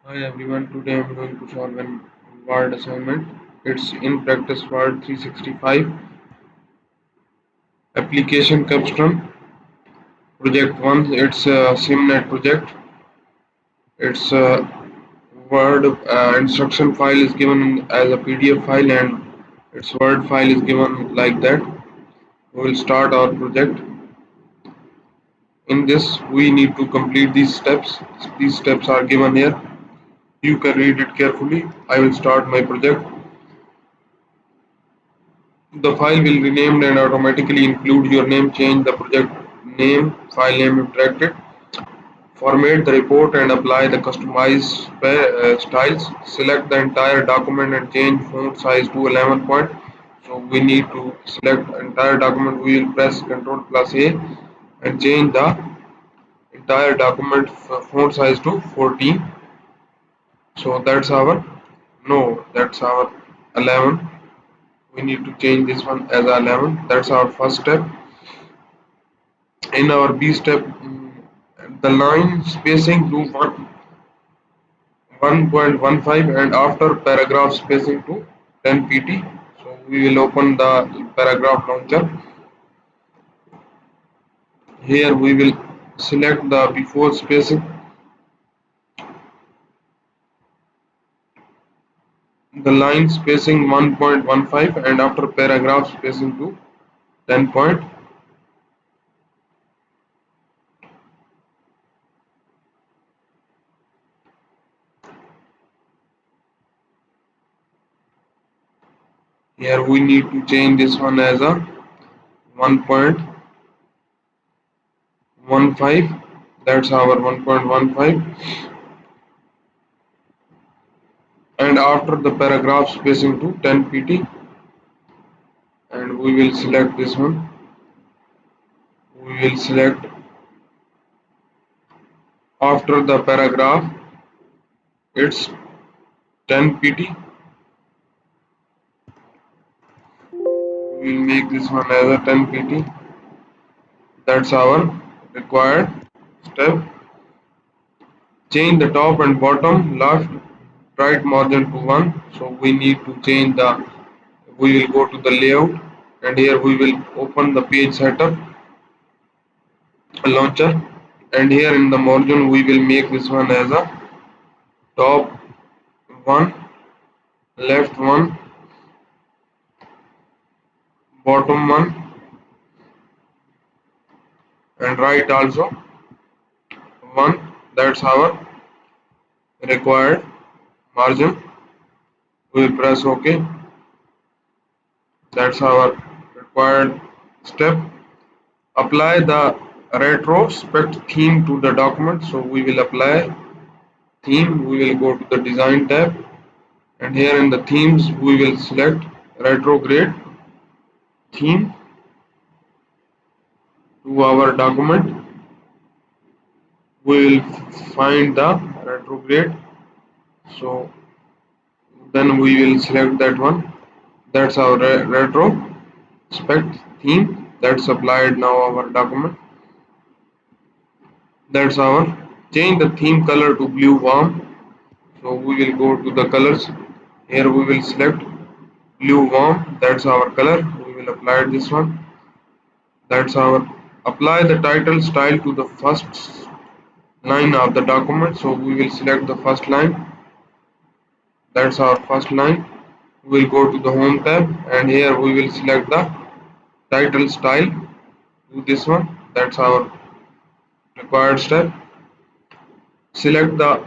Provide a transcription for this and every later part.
Hi everyone, today I'm going to solve an word assignment. It's in practice word 365 application Capstone project 1. It's a SIMnet project. Its word instruction file is given as a PDF file and its word file is given like that. We will start our project. In this we need to complete these steps. These steps are given here. You can read it carefully. I will start my project. The file will be named and automatically include your name. Change the project name, file name if directed. Format the report and apply the customized styles. Select the entire document and change font size to 11 point. So we need to select entire document. We will press Ctrl plus A and change the entire document font size to 14. So that's our 11. We need to change this one as 11. That's our first step. In our B step, the line spacing to 1.15 and after paragraph spacing to 10 pt. So we will open the paragraph launcher. Here we will select the before spacing, the line spacing 1.15 and after paragraph spacing to 10 point. Here we need to change this one as a 1.15. That's our 1.15 and after the paragraph spacing to 10 pt, and we will select this one. We will select after the paragraph it's 10 pt. We will make this one as a 10 pt. That's our required step. Change the top and bottom left right margin to 1. So we need to change the, we will go to the layout and here we will open the page setup launcher, and here in the margin we will make this one as a top 1, left 1, bottom 1 and right also 1. That's our required margin. We will press OK. That's our required step. Apply the retrospect theme to the document. So we will apply theme. We will go to the design tab and here in the themes we will select retrograde theme to our document. We will find the retrograde. So then we will select that one. That's our retrospect theme. That's applied now our document. That's our change the theme color to blue warm. So we will go to the colors. Here we will select blue warm. That's our color. We will apply this one. That's our apply the title style to the first line of the document. So we will select the first line. That's our first line. We will go to the home tab and here we will select the title style to this one. That's our required step. Select the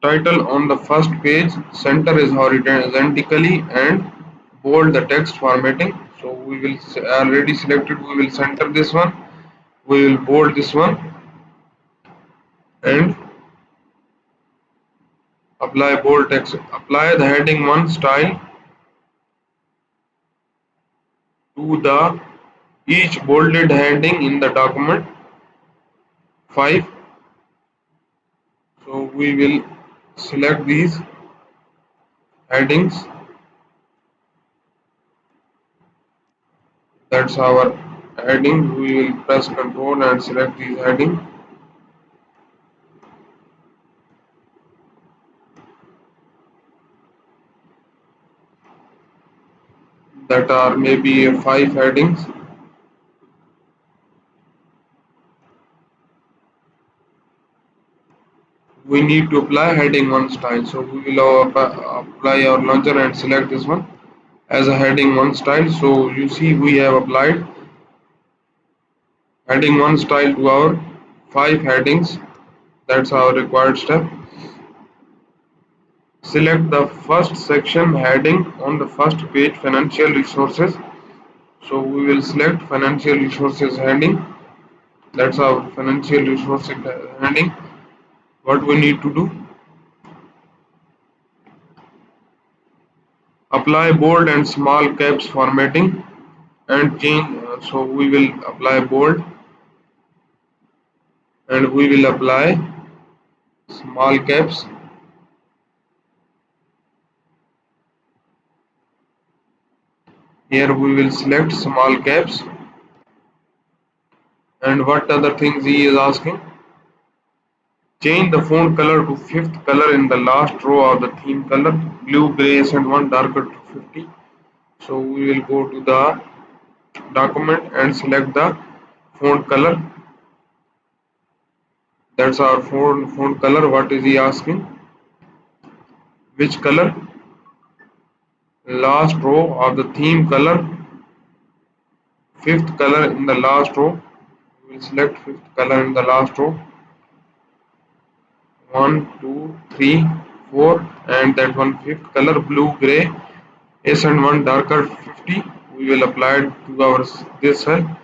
title on the first page, center is horizontally and bold the text formatting. So we will already selected, we will center this one, we will bold this one and apply bold text. Apply the heading 1 style to the each bolded heading in the document 5. So we will select these headings. That's our heading. We will press Ctrl and select these heading. that are maybe 5 headings. We need to apply heading 1 style. So we will apply our launcher and select this one as a heading 1 style. So you see we have applied heading 1 style to our 5 headings. That's our required step. Select the first section heading on the first page, financial resources. So we will select financial resources heading. That's our financial resources heading. What we need to do, apply bold and small caps formatting and change. So we will apply bold and we will apply small caps. Here we will select small caps. And what other things he is asking? Change the font color to fifth color in the last row of the theme color, blue, gray, and one darker to 50. So we will go to the document and select the font color. That's our font color. What is he asking? Which color? Last row of the theme color, fifth color in the last row. We will select fifth color in the last row. 1, 2, 3, 4, and that one fifth color, blue, gray, S and one darker 50. We will apply it to our this cell.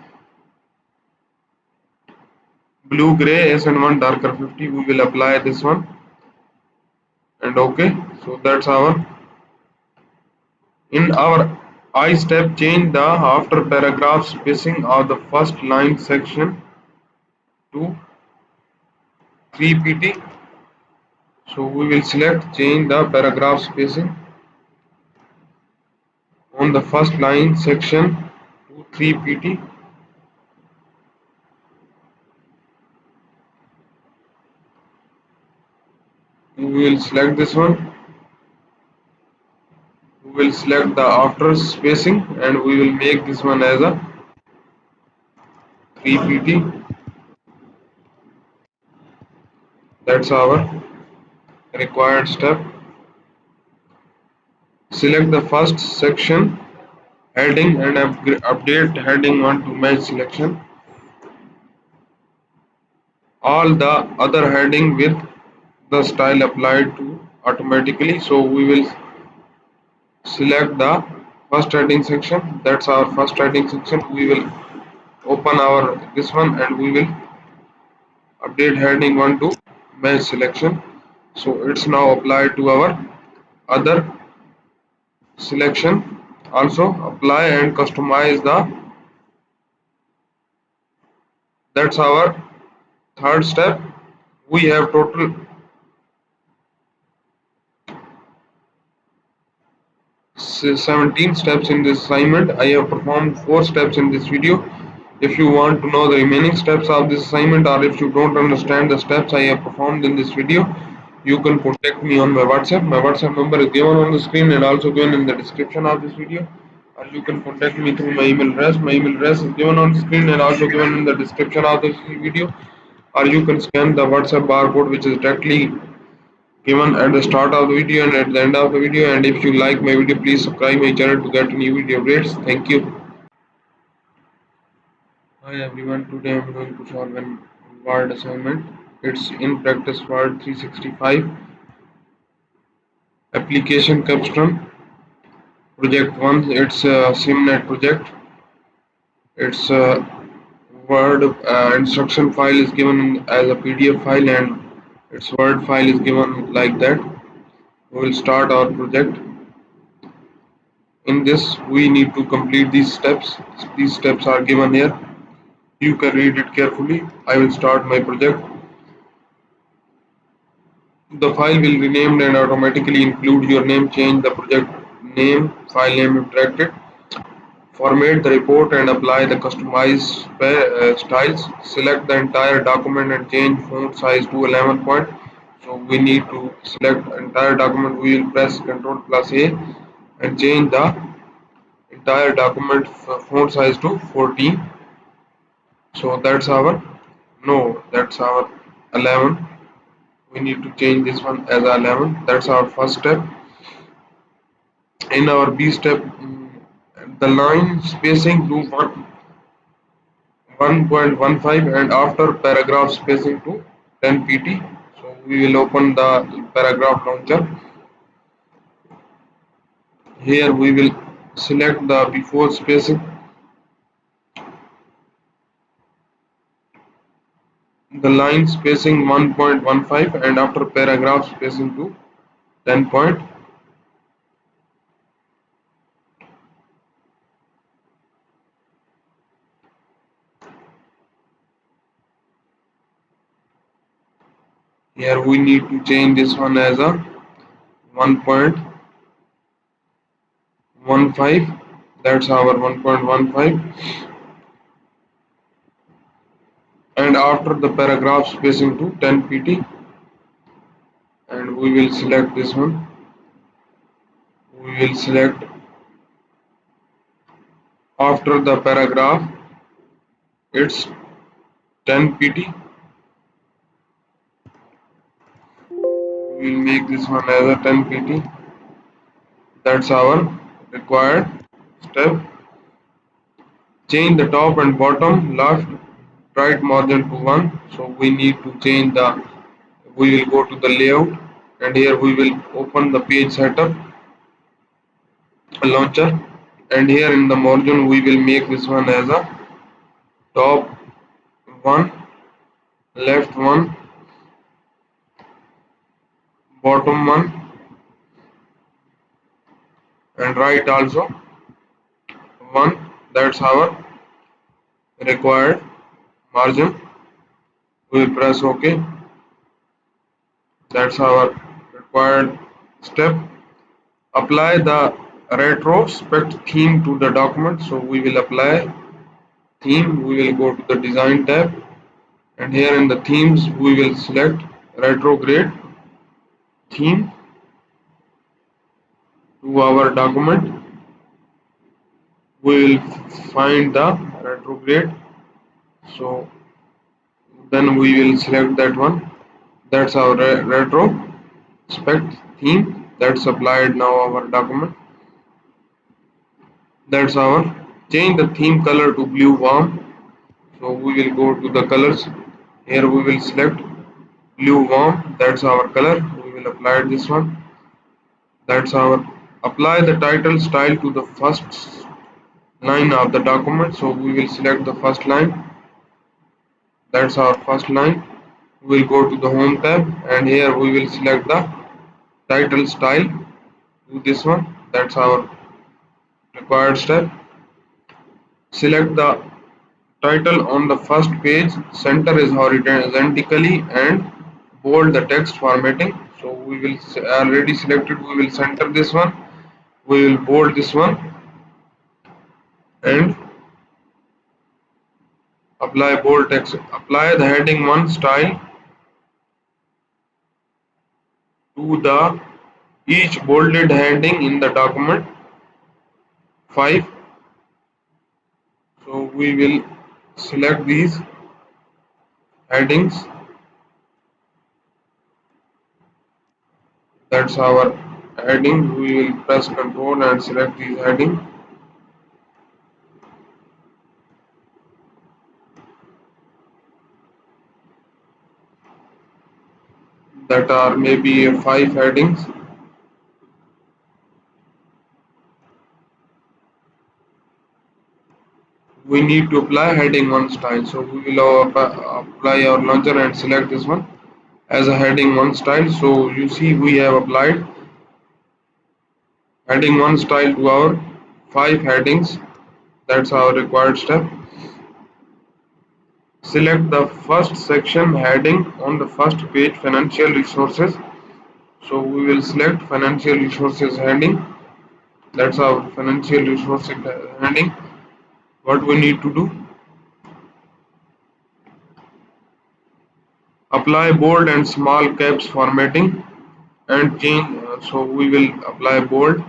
Blue, gray, S and one darker 50. We will apply this one and okay. So that's our in our I step change the after paragraph spacing of the first line section to 3 pt. So we will select change the paragraph spacing on the first line section to 3 pt. We will select this one. We will select the after spacing and we will make this one as a 3 pt. That's our required step. Select the first section heading and update heading 1 to match selection. All the other heading with the style applied to automatically. So we will select the first heading section. That's our first heading section. We will open our this one and we will update heading 1 to match selection. So it's now applied to our other selection. Also apply and customize the, that's our third step. We have total 17 steps in this assignment. I have performed 4 steps in this video. If you want to know the remaining steps of this assignment or if you don't understand the steps I have performed in this video, you can contact me on my WhatsApp. My WhatsApp number is given on the screen and also given in the description of this video. Or you can contact me through my email address. My email address is given on the screen and also given in the description of this video. Or you can scan the WhatsApp barcode which is directly given at the start of the video and at the end of the video. And if you like my video, please subscribe my channel to get new video updates. Thank you. Hi everyone, today I am going to solve an word assignment. It's in practice word 365 application Capstone project 1. It's a SIMnet project. Its word instruction file is given as a PDF file and its word file is given like that. We will start our project. In this we need to complete these steps. These steps are given here. You can read it carefully. I will start my project. The file will be named and automatically include your name. Change the project name, file name if directed. Format the report and apply the customized styles. Select the entire document and change font size to 11 point. So we need to select entire document. We will press Ctrl plus A and change the entire document font size to 14. So that's our 11. We need to change this one as 11. That's our first step. In our B step, the line spacing to 1.15 and after paragraph spacing to 10 pt. So we will open the paragraph launcher. Here we will select the before spacing, the line spacing 1.15 and after paragraph spacing to 10 point. Here we need to change this one as a 1.15. That's our 1.15 and after the paragraph spacing to 10 pt, and we will select this one. We will select after the paragraph it's 10 pt. We will make this one as a 10 pt. That's our required step. Change the top and bottom left right margin to 1. So we need to change the, we will go to the layout and here we will open the page setup launcher, and here in the margin we will make this one as a top 1, left 1, bottom 1 and right also 1. That's our required margin. We will press OK. That's our required step. Apply the retrospect theme to the document. So we will apply theme. We will go to the design tab and here in the themes we will select retrograde theme to our document. We will find the retrograde. So then we will select that one. That's our retrospect theme. That's applied now our document. That's our change the theme color to blue warm. So we will go to the colors. Here we will select blue warm. That's our color. We will apply this one. That's our apply the title style to the first line of the document. So we will select the first line. That's our first line. We will go to the home tab and here we will select the title style to this one. That's our required step. Select the title on the first page, center is horizontally and bold the text formatting. So we will already selected, we will center this one, we will bold this one and apply bold text. Apply the heading 1 style to the each bolded heading in the document 5. So we will select these headings. That's our heading. We will press Ctrl and select these heading. That are maybe 5 headings. We need to apply heading 1 style. So we will apply our launcher and select this one as a heading 1 style. So you see we have applied heading 1 style to our 5 headings. That's our required step. Select the first section heading on the first page, financial resources. So we will select financial resources heading. That's our financial resources heading. What we need to do, apply bold and small caps formatting and change. So we will apply bold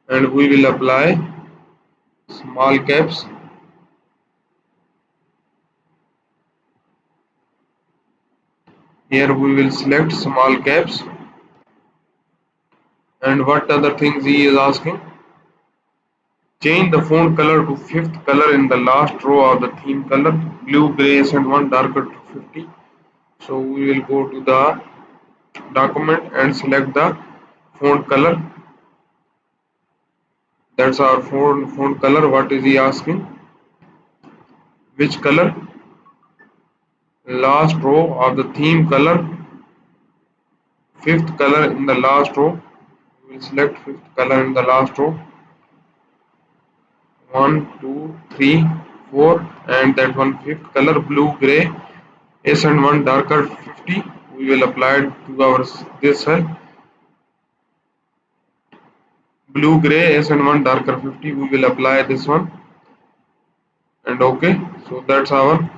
and we will apply small caps. Here we will select small caps. And what other things he is asking? Change the font color to fifth color in the last row of the theme color, blue, gray, and one darker to 50. So we will go to the document and select the font color. That's our font color. What is he asking? Which color? Last row of the theme color, fifth color in the last row. We will select fifth color in the last row. 1, 2, 3, 4, and that one fifth color, blue, gray, S and one darker 50. We will apply it to our this cell. Blue, gray, S and one darker 50. We will apply this one, and okay. So that's our.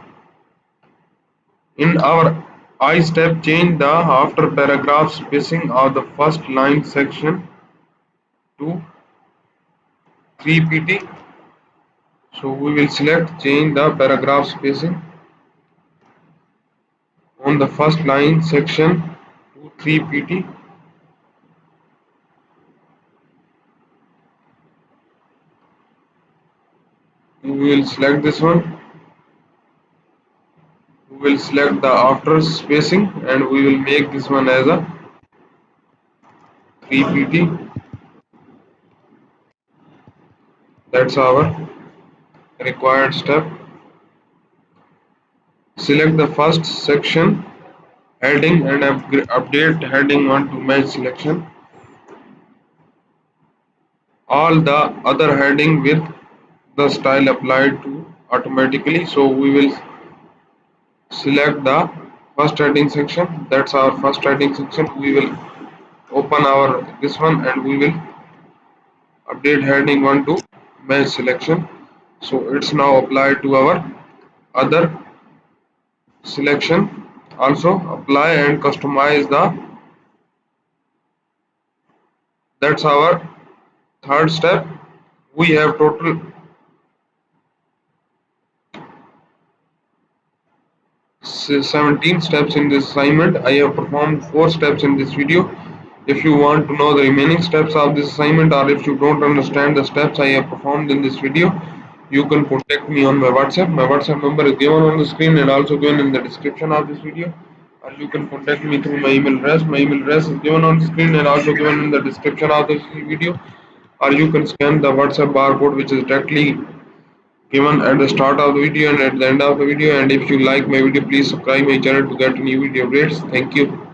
In our I step, change the after paragraph spacing of the first line section to 3 pt. So we will select change the paragraph spacing on the first line section to 3 pt. We will select this one. We will select the after spacing and we will make this one as a 3 pt. That's our required step. Select the first section heading and update heading 1 to match selection. All the other heading with the style applied to automatically. So we will select the first heading section. That's our first heading section. We will open our this one and we will update heading 1 to match selection. So it's now applied to our other selection. Also apply and customize the. That's our third step. We have total 17 steps in this assignment. I have performed 4 steps in this video. If you want to know the remaining steps of this assignment, or if you don't understand the steps I have performed in this video, you can contact me on my WhatsApp. My WhatsApp number is given on the screen and also given in the description of this video. Or you can contact me through my email address. My email address is given on the screen and also given in the description of this video. Or you can scan the WhatsApp barcode which is directly given at the start of the video and at the end of the video. And if you like my video, please subscribe my channel to get new video updates. Thank you.